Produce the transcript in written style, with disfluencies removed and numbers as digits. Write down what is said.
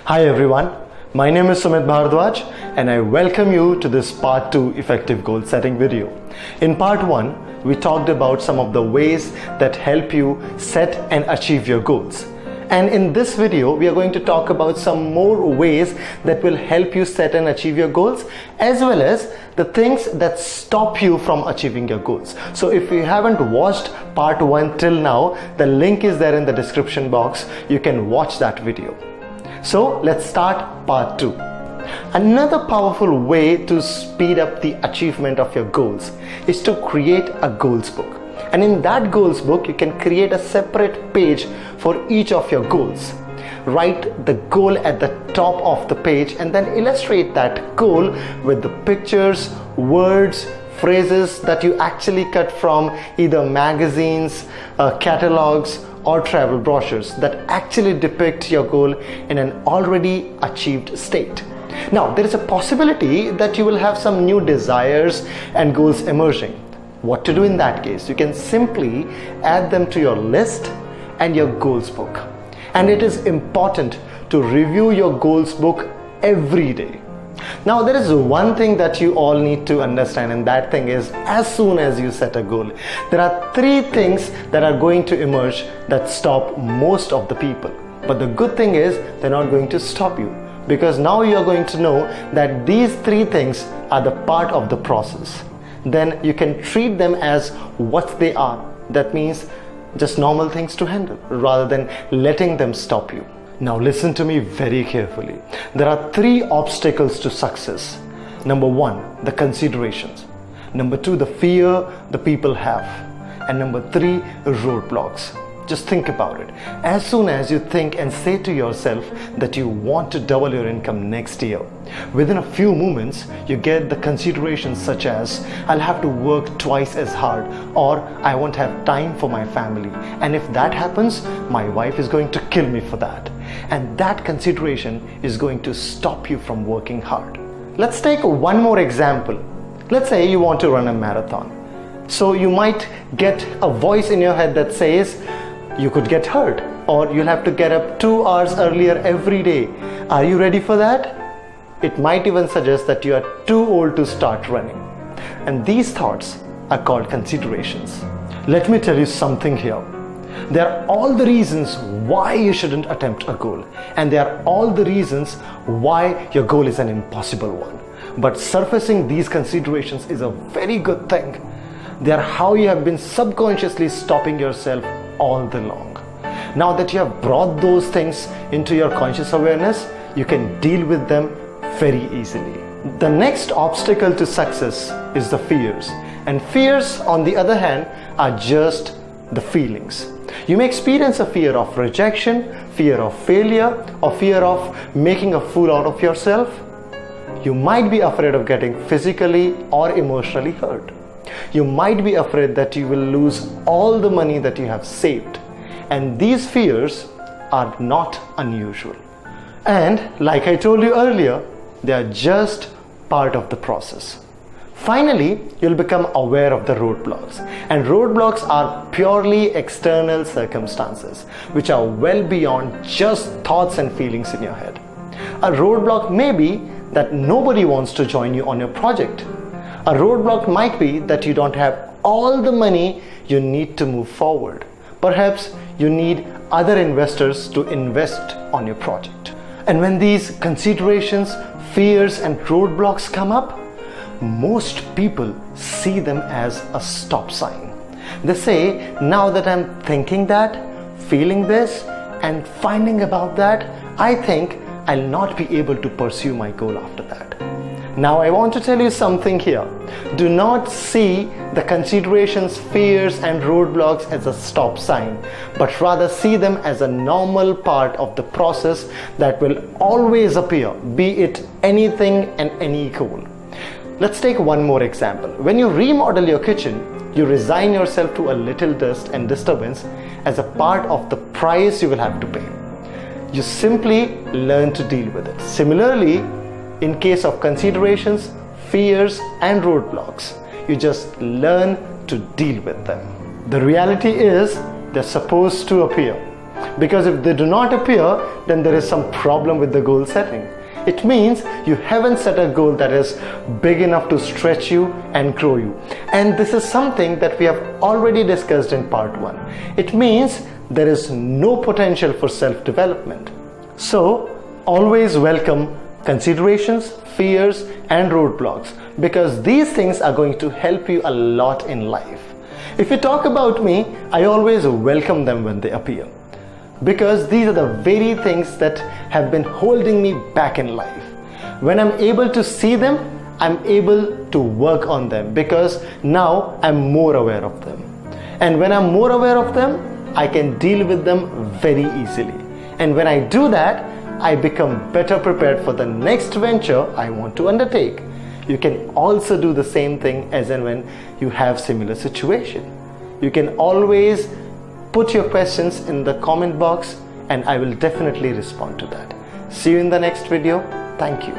Hi everyone, my name is Sumit Bhardwaj and I welcome you to this part 2 effective goal setting video. In part 1, we talked about some of the ways that help you set and achieve your goals. And in this video, we are going to talk about some more ways that will help you set and achieve your goals, as well as the things that stop you from achieving your goals. So if you haven't watched part 1 till now, the link is there in the description box. You can watch that video. So let's start part 2. Another powerful way to speed up the achievement of your goals is to create a goals book. And in that goals book, you can create a separate page for each of your goals. Write the goal at the top of the page and then illustrate that goal with the pictures, words, phrases that you actually cut from either magazines, catalogs, or travel brochures that actually depict your goal in an already achieved state. Now, there is a possibility that you will have some new desires and goals emerging. What to do in that case? You can simply add them to your list and your goals book. And it is important to review your goals book every day. Now, there is one thing that you all need to understand, and that thing is, as soon as you set a goal, there are 3 things that are going to emerge that stop most of the people. But the good thing is, they're not going to stop you, because now you're going to know that these 3 things are the part of the process. Then you can treat them as what they are. That means just normal things to handle rather than letting them stop you. Now listen to me very carefully. There are 3 obstacles to success. Number 1, the considerations. Number 2, the fear the people have. And number 3, roadblocks. Just think about it. As soon as you think and say to yourself that you want to double your income next year, within a few moments you get the considerations such as, I'll have to work twice as hard, or I won't have time for my family, and if that happens, my wife is going to kill me for that. And that consideration is going to stop you from working hard. Let's take one more example. Let's say you want to run a marathon. So you might get a voice in your head that says, you could get hurt, or you'll have to get up 2 hours earlier every day. Are you ready for that? It might even suggest that you are too old to start running. And these thoughts are called considerations. Let me tell you something here. There are all the reasons why you shouldn't attempt a goal, and there are all the reasons why your goal is an impossible one. But surfacing these considerations is a very good thing. They are how you have been subconsciously stopping yourself all day long. Now that you have brought those things into your conscious awareness, you can deal with them very easily. The next obstacle to success is the fears. And fears, on the other hand, are just the feelings. You may experience a fear of rejection, fear of failure, or fear of making a fool out of yourself. You might be afraid of getting physically or emotionally hurt. You might be afraid that you will lose all the money that you have saved. And these fears are not unusual. And like I told you earlier, they are just part of the process. Finally, you'll become aware of the roadblocks. And roadblocks are purely external circumstances, which are well beyond just thoughts and feelings in your head. A roadblock may be that nobody wants to join you on your project. A roadblock might be that you don't have all the money you need to move forward. Perhaps you need other investors to invest on your project. And when these considerations, fears, and roadblocks come up, most people see them as a stop sign. They say, now that I'm thinking that, feeling this, and finding about that, I think I'll not be able to pursue my goal after that. Now I want to tell you something here. Do not see the considerations, fears, and roadblocks as a stop sign, but rather see them as a normal part of the process that will always appear, be it anything and any goal. Let's take one more example. When you remodel your kitchen, you resign yourself to a little dust and disturbance as a part of the price you will have to pay. You simply learn to deal with it. Similarly, in case of considerations, fears, and roadblocks, you just learn to deal with them. The reality is they're supposed to appear. Because if they do not appear, then there is some problem with the goal setting. It means you haven't set a goal that is big enough to stretch you and grow you. And this is something that we have already discussed in part 1. It means there is no potential for self-development. So always welcome considerations, fears, and roadblocks, because these things are going to help you a lot in life. If you talk about me, I always welcome them when they appear, because these are the very things that have been holding me back in life. When I'm able to see them, I'm able to work on them, because now I'm more aware of them. And when I'm more aware of them, I can deal with them very easily. And when I do that, I become better prepared for the next venture I want to undertake. You can also do the same thing as and when you have similar situation. You can always put your questions in the comment box and I will definitely respond to that. See you in the next video. Thank you.